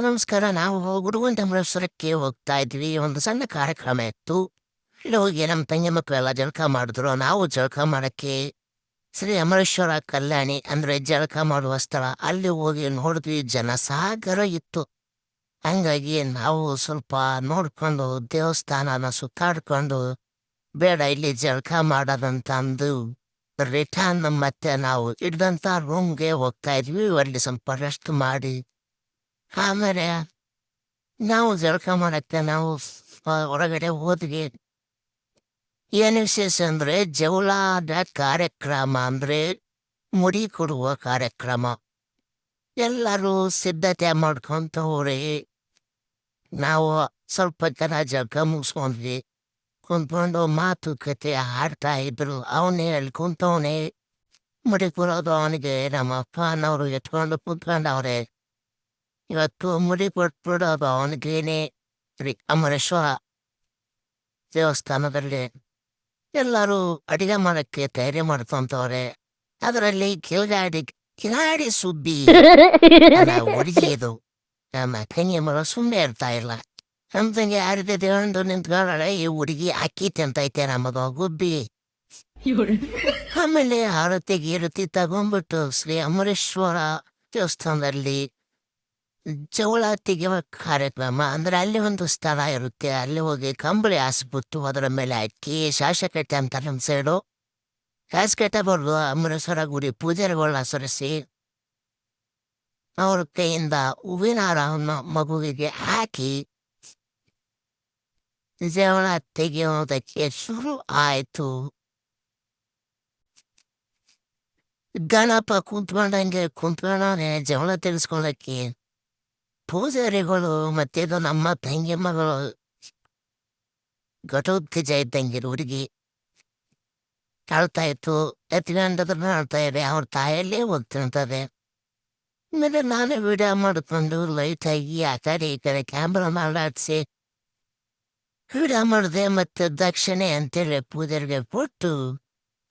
ನಮಸ್ಕಾರ. ನಾವು ಗುರುವಂತೇಶ್ವರಕ್ಕೆ ಹೋಗ್ತಾ ಇದ್ವಿ. ಒಂದು ಸಣ್ಣ ಕಾರ್ಯಕ್ರಮ ಇತ್ತು. ಇಲ್ಲಿ ಹೋಗಿ ನಮ್ಮ ತಂಗಿ ಮಕ್ಕಳೆಲ್ಲ ಜಳಕ ಮಾಡಿದ್ರು. ನಾವು ಜಳಕ ಮಾಡಕ್ಕೆ ಶ್ರೀ ಅಮರೇಶ್ವರ ಕಲ್ಯಾಣಿ ಅಂದ್ರೆ ಜಳಕ ಮಾಡುವ ಸ್ಥಳ ಅಲ್ಲಿ ಹೋಗಿ ನೋಡಿದ್ವಿ. ಜನಸಾಗರ ಇತ್ತು. ಹಂಗಾಗಿ ನಾವು ಸ್ವಲ್ಪ ನೋಡ್ಕೊಂಡು ದೇವಸ್ಥಾನನ ಸುತ್ತಾಡ್ಕೊಂಡು ಬೇಡ ಇಲ್ಲಿ ಜಳಕ ಮಾಡೋದಂತ ಅಂದು ರಿಟರ್ನ್ ಮತ್ತೆ ನಾವು ಇದ್ದಂಥ ರೂಮ್ಗೆ ಹೋಗ್ತಾ ಇದ್ವಿ. ಅಲ್ಲಿ ಸ್ವಲ್ಪ ರೆಸ್ಟ್ ಮಾಡಿ ಆಮೇಲೆ ನಾವು ಜಳಕ ಮಾಡಕ್ಕೆ ನಾವು ಹೊರಗಡೆ ಹೋದ್ವಿ. ಏನು ವಿಶೇಷ ಅಂದ್ರೆ ಜವಳದ ಕಾರ್ಯಕ್ರಮ ಅಂದ್ರೆ ಮುಡಿ ಕೊಡುವ ಕಾರ್ಯಕ್ರಮ. ಎಲ್ಲರೂ ಸಿದ್ಧತೆ ಮಾಡ್ಕೊಂತವ್ರೆ. ನಾವು ಸ್ವಲ್ಪ ಜನ ಜಳಕ ಮುಗಿಸ್ಕೊಂಡ್ವಿ. ಕುಂತ್ಕೊಂಡು ಮಾತುಕತೆ ಆಡ್ತಾ ಇದ್ರು. ಅವನೇ ಅಲ್ಲಿ ಕುಂತವನೇ ಮುಡಿ ಕೊಡೋದು ಅವನಿಗೆ ನಮ್ಮ ಅಪ್ಪನವರು ಎತ್ಕೊಂಡು ಕುಂತ್ಕೊಂಡವ್ರೆ. ಇವತ್ತು ಮುಡಿ ಕೊಟ್ಬಿಡೋದು ಅವನಿಗೇನೆ ಶ್ರೀ ಅಮರೇಶ್ವರ ದೇವಸ್ಥಾನದಲ್ಲಿ. ಎಲ್ಲರೂ ಅಡಿಗೆ ಮಾಡಕ್ಕೆ ತಯಾರಿ ಮಾಡ್ಕೊಂತವ್ರೆ. ಅದರಲ್ಲಿ ಕಿಲಾಡಿ ಸುದ್ದಿ ಹುಡುಗಿಯದು ನಮ್ಮ ತಂಗಿ ಮಗ ಸುಮ್ಮನೆ ಇರ್ತಾ ಇಲ್ಲ. ನಮ್ಮ ತಂಗಿ ಯಾರಿದೆ ದೇವಂದು ನಿಂತ್ಕೊಂಡಳೆ. ಈ ಹುಡುಗಿ ಅಕ್ಕಿ ತಿಂತೈತೆ ನಮಗ ಗುಬ್ಬಿ. ಆಮೇಲೆ ಆರತಿ ಗೀರತಿ ತಗೊಂಡ್ಬಿಟ್ಟು ಶ್ರೀ ಅಮರೇಶ್ವರ ದೇವಸ್ಥಾನದಲ್ಲಿ ಜವಳ ತೆಗೆಯುವ ಕಾರ್ಯಕ್ರಮ ಅಂದ್ರೆ ಅಲ್ಲಿ ಒಂದು ಸ್ಥಳ ಇರುತ್ತೆ. ಅಲ್ಲಿ ಹೋಗಿ ಕಂಬಳಿ ಹಾಸ್ಬಿಟ್ಟು ಅದರ ಮೇಲೆ ಅಕ್ಕಿ ಶಾಸಕಟ್ಟೆ ಅಂತ ನಮ್ಮ ಸೈಡು ಶಾಸಕಟ್ಟೆ ಬರ್ದು ಅಮರೇಶ್ವರ ಗುಡಿ ಪೂಜಾರಿಗಳನ್ನ ಸರಿಸಿ ಅವ್ರ ಕೈಯಿಂದ ಹೂವಿನ ಹಾರವನ್ನು ಮಗುವಿಗೆ ಹಾಕಿ ಜವಳ ತೆಗೆಯೋದಕ್ಕೆ ಶುರು ಆಯ್ತು. ಗಣಪ ಕುಂತ್ಕೊಂಡವನೆ ಜವಳ ತೆಗೆಸ್ಕೊಳ್ಳಕ್ಕೆ. ಪೂಜಾರಿಗಳು ಮತ್ತೆ ಇದು ನಮ್ಮ ತಂಗಿ ಮಗಳು ಘಟೋತ್ಕಜ ಇದ್ದಂಗೆ ಹುಡುಗಿ ಅಳ್ತಾ ಇತ್ತು. ಎತ್ಕೊಂಡದ್ರನ್ನ ಅಳ್ತಾ ಇದೆ. ಅವ್ರ ತಾಯಲ್ಲೇ ಹೋಗ್ತಿರ್ತದೆ. ಆಮೇಲೆ ನಾನು ವಿಡಿಯೋ ಮಾಡಿಕೊಂಡು ಲೈಟ್ ಆಗಿ ಆ ಕಡೆ ಈ ಕಡೆ ಕ್ಯಾಮ್ರಾ ಮಾಡಾಡ್ಸಿ ವಿಡಿಯೋ ಮಾಡಿದೆ. ಮತ್ತೆ ದಕ್ಷಿಣೆ ಅಂತೇಳಿ ಪೂಜಾರಿಗೆ ಕೊಟ್ಟು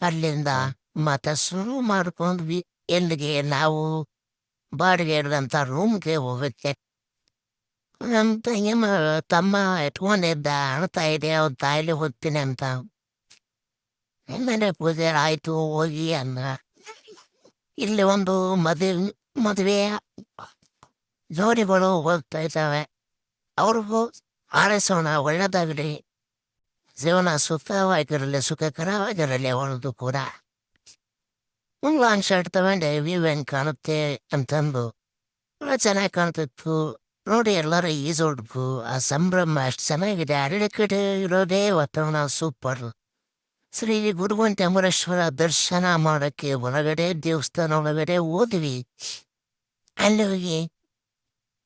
ಅಲ್ಲಿಂದ ಮತ ಶುರು ಮಾಡ್ಕೊಂಡ್ವಿ. ಎಲ್ಲಿಗೆ ನಾವು ಬಾಡಿಗೆ ಹಿಡ್ದಂಥ ರೂಮ್ಗೆ ಹೋಗುತ್ತೆ. ನಮ್ಮ ತಂಗಿ ತಮ್ಮ ಎತ್ಕೊಂಡಿದ್ದ ಅಳ್ತಾ ಇದೆ. ಅವ್ರ ತಾಯಿಲಿ ಹೋಗ್ತೀನಿ ಅಂತ. ಆಮೇಲೆ ಪೂಜೆ ಆಯ್ತು ಹೋಗಿ ಅಂದ. ಇಲ್ಲಿ ಒಂದು ಮದುವೆ ಜೋಡಿಗಳು ಹೋಗ್ತಾ ಇದ್ದಾವೆ. ಅವ್ರಿಗೂ ಆರೈಸೋಣ, ಒಳ್ಳೆದಾಗಲಿ, ಜೀವನ ಸುಖವಾಗಿರಲಿ, ಸುಖಕರವಾಗಿರಲಿ ಅವಳದು ಕೂಡ. ಒಂದು ಲಾಂಗ್ ಶರ್ಟ್ ತಗೊಂಡೆ. ವಿವೇನ್ ಕಾಣುತ್ತೆ ಅಂತಂದು ಚೆನ್ನಾಗಿ ಕಾಣ್ತಿತ್ತು. ನೋಡಿ ಎಲ್ಲರೂ ಈಜೋಡ್ಬೇಕು. ಆ ಸಂಭ್ರಮ ಅಷ್ಟು ಚೆನ್ನಾಗಿದೆ. ಹಳ್ಳಿ ಕಡೆ ಇರೋದೇ ವಾತಾವರಣ ಸೂಪರ್. ಶ್ರೀ ಗುರುವಂತೇಶ್ವರ ದರ್ಶನ ಮಾಡೋಕ್ಕೆ ಒಳಗಡೆ ದೇವಸ್ಥಾನ ಒಳಗಡೆ ಹೋದ್ವಿ. ಅಲ್ಲಿ ಹೋಗಿ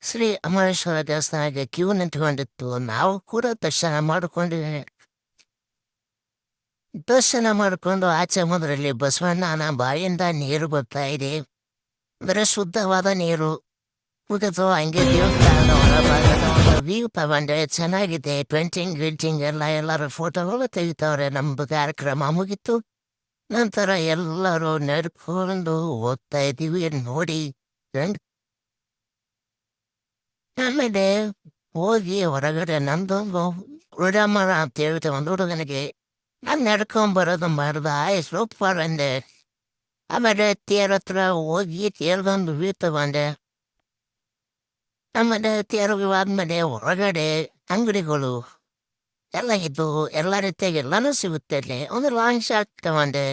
ಶ್ರೀ ಅಮರೇಶ್ವರ ದೇವಸ್ಥಾನಕ್ಕೆ ಕ್ಯೂ ನಿಂತ್ಕೊಂಡಿತ್ತು. ನಾವು ಕೂಡ ದರ್ಶನ ಮಾಡಿಕೊಂಡಿದ್ದೇವೆ. ದರ್ಶನ ಮಾಡಿಕೊಂಡು ಆಚೆ ಮುಂದರಲ್ಲಿ ಬಸವಣ್ಣನ ಬಾಯಿಂದ ನೀರು ಬರ್ತಾ ಇದೆ. ಅಂದರೆ ಶುದ್ಧವಾದ ನೀರು ಮುಗಿದು ಹಂಗೆ ದೇವಸ್ಥಾನದ ಹೊರಭಾಗದ ಒಂದು ವ್ಯೂ ತಗೊಂಡೆ. ಚೆನ್ನಾಗಿದೆ. ಪೇಂಟಿಂಗ್ ಎಲ್ಲರೂ ಫೋಟೋಗಳು ತೆಗಿತಾವ್ರೆ. ನಮ್ದು ಕಾರ್ಯಕ್ರಮ ಮುಗೀತು. ನಂತರ ಎಲ್ಲರೂ ನಡ್ಕೊಂಡು ಹೋಗ್ತಾ ಇದ್ದೀವಿ ನೋಡಿ. ಆಮೇಲೆ ಹೋಗಿ ಹೊರಗಡೆ ನಂದೊಂದು ಮರ ಅಂತ ಹೇಳ್ತೇವೆ ಒಂದು ಹುಡುಗನಿಗೆ. ನಾನು ನಡ್ಕೊಂಬರೋದು ಮಾಡ್ದ ಸೂಪರ್ ಅಂದೆ. ಆಮೇಲೆ ತೇರ್ ಹತ್ರ ಹೋಗಿ ತೇರ್ದೊಂದು ವ್ಯೂ ತಗೊಂಡೆ. ಆಮೇಲೆ ತೇರು ಆದ್ಮೇಲೆ ಹೊರಗಡೆ ಅಂಗಡಿಗಳು ಎಲ್ಲ ಇದ್ದು ಎಲ್ಲ ರೀತಿಯಾಗಿ ಎಲ್ಲನೂ ಸಿಗುತ್ತೆ ಅಲ್ಲಿ. ಒಂದು ಲಾಂಗ್ ಶಾಟ್ ತಗೊಂಡೆ.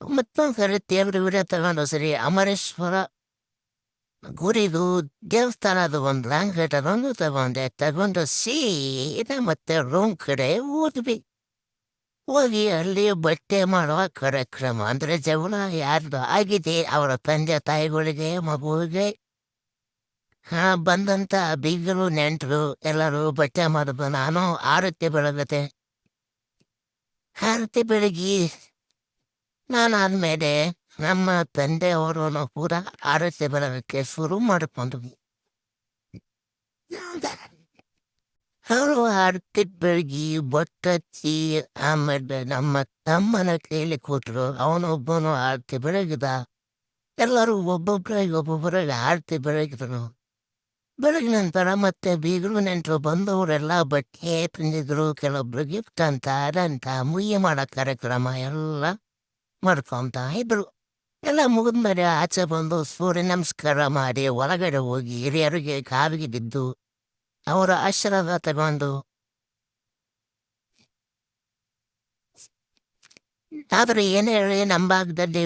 ಮತ್ತೊಂದು ಸರಿ ತೇರು ವಿಡಿಯೋ ತಗೊಂಡು ಸರಿ ಅಮರೇಶ್ವರ ಗುರಿದು ದೇವಸ್ಥಾನದ ಒಂದು ಲಾಂಗ್ ಶಾಟ್ ಅದೊಂದು ತಗೊಂಡು ಸೀದಾ ಮತ್ತೆ ರೂಮ್ ಕಡೆ ಹೋದ್ವಿ. ಹೋಗಿ ಅಲ್ಲಿ ಬಟ್ಟೆ ಮಾಡುವ ಕಾರ್ಯಕ್ರಮ ಅಂದ್ರೆ ಜವಳ ಯಾರ್ದು ಆಗಿದೆ ಅವರ ತಂದೆ ತಾಯಿಗಳಿಗೆ ಮಗುವಿಗೆ ಬಂದಂತ ಬೀಗರು ನೆಂಟರು ಎಲ್ಲರೂ ಬಟ್ಟೆ ಮಾಡೋದು. ನಾನು ಆರತಿ ಬೆಳಗತೆ. ಆರತಿ ಬೆಳಗಿ ನಾನಾದ್ಮೇಲೆ ನಮ್ಮ ತಂದೆಯವರು ಕೂಡ ಆರತಿ ಬೆಳಗಕ್ಕೆ ಶುರು ಮಾಡಿಕೊಂಡ್ವಿ. ಅವರು ಆರತಿ ಬೆಳಗಿ ಬೊಟ್ಟಚ್ಚಿ ಆಮೇಲೆ ನಮ್ಮ ತಮ್ಮನ ಕೈಲಿ ಕೊಟ್ಟರು. ಅವನೊಬ್ಬನು ಆರತಿ ಬೆಳಗಿದ. ಎಲ್ಲರೂ ಒಬ್ಬೊಬ್ಬರಾಗಿ ಆರತಿ ಬೆಳಗಿದ್ರು. ಬೆಳಗಿನ ನಂತರ ಮತ್ತೆ ಬೀಗರು ನೆಂಟರು ಬಂದವರೆಲ್ಲ ಬಟ್ಟೆ ತಂದಿದ್ರು, ಕೆಲವೊಬ್ರು ಗಿಫ್ಟ್ ಅಂತ ಅದಂತ ಮುಯ್ಯಿ ಮಾಡೋ ಕಾರ್ಯಕ್ರಮ ಎಲ್ಲ ಮಾಡ್ಕೊಂತ ಇದ್ರು. ಎಲ್ಲ ಮುಗಿದ್ಮೇಲೆ ಆಚೆ ಬಂದು ಸೂರ್ಯ ನಮಸ್ಕಾರ ಮಾಡಿ ಒಳಗಡೆ ಹೋಗಿ ಹಿರಿಯರಿಗೆ ಕಾಲಿಗೆ ಬಿದ್ದು ಅವರ ಆಶೀರ್ವಾದ ತಗೊಂಡು, ಆದ್ರೆ ಏನೇ ಹೇಳಿ ನಮ್ಮ ಭಾಗದಲ್ಲಿ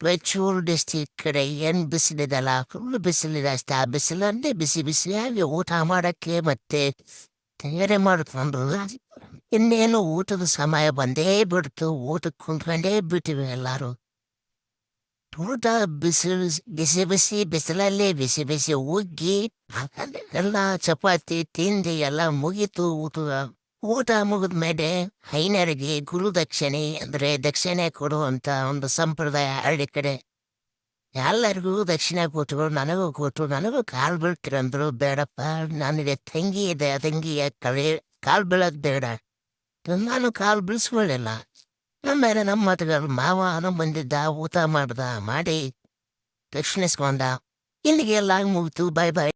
ರಾಯಚೂರು ಡಿಸ್ಟಿಕ್ ಕಡೆ ಏನ್ ಬಿಸಿಲಿದಲ್ಲ, ಫುಲ್ ಬಿಸಿಲಿದೆ ಅಷ್ಟೇ. ಆ ಬಿಸಿಲನ್ನೇ ಬಿಸಿ ಬಿಸಿಯಾಗಿ ಊಟ ಮಾಡಕ್ಕೆ ಮತ್ತೆ ತಯಾರಿ ಮಾಡ್ಕೊಂಡು ಇನ್ನೇನು ಊಟದ ಸಮಯ ಬಂದೇ ಬಿಡ್ತು. ಊಟಕ್ಕೆ ಕುಂತ್ಕೊಂಡೇ ಬಿಟ್ಟಿವಿ ಎಲ್ಲಾರು. ಊಟ ಬಿಸಿಲು ಬಿಸಿ ಬಿಸಿ ಬಿಸಿಲಲ್ಲಿ ಬಿಸಿ ಬಿಸಿ ಉಗ್ಗಿ ಎಲ್ಲ ಚಪಾತಿ ತಿಂಡಿ ಎಲ್ಲ ಮುಗೀತು. ಊಟ ಮುಗಿದ ಮೇಲೆ ಹೈನರಿಗೆ ಗುರುದಕ್ಷಿಣೆ ಅಂದ್ರೆ ದಕ್ಷಿಣೆ ಕೊಡುವಂತ ಒಂದು ಸಂಪ್ರದಾಯ ಹಳ್ಳಿ ಕಡೆ. ಎಲ್ಲರಿಗೂ ದಕ್ಷಿಣೆ ಕೊಟ್ಟರು, ನನಗೂ ಕಾಲು ಬೀಳ್ತಿರಂದ್ರು. ಬೇಡಪ್ಪ, ನನಗೆ ತಂಗಿ ಇದೆ, ತಂಗಿಯ ಕಾಲು ಬೀಳೋದು ಬೇಡ. ನಾನು ಕಾಲು ಬೀಳಿಸ್ಕೊಳ್ಳಿಲ್ಲ. ಆಮೇಲೆ ನಮ್ಮ ಮತಗಳು ಮಾವನು ಬಂದಿದ್ದ, ಊಟ ಮಾಡಿ ದಕ್ಷಿಣಿಸ್ಕೊಂಡ. ಇಲ್ಲಿಗೆ ಎಲ್ಲ ಮುಗಿತು. ಬಾಯ್ ಬಾಯ್.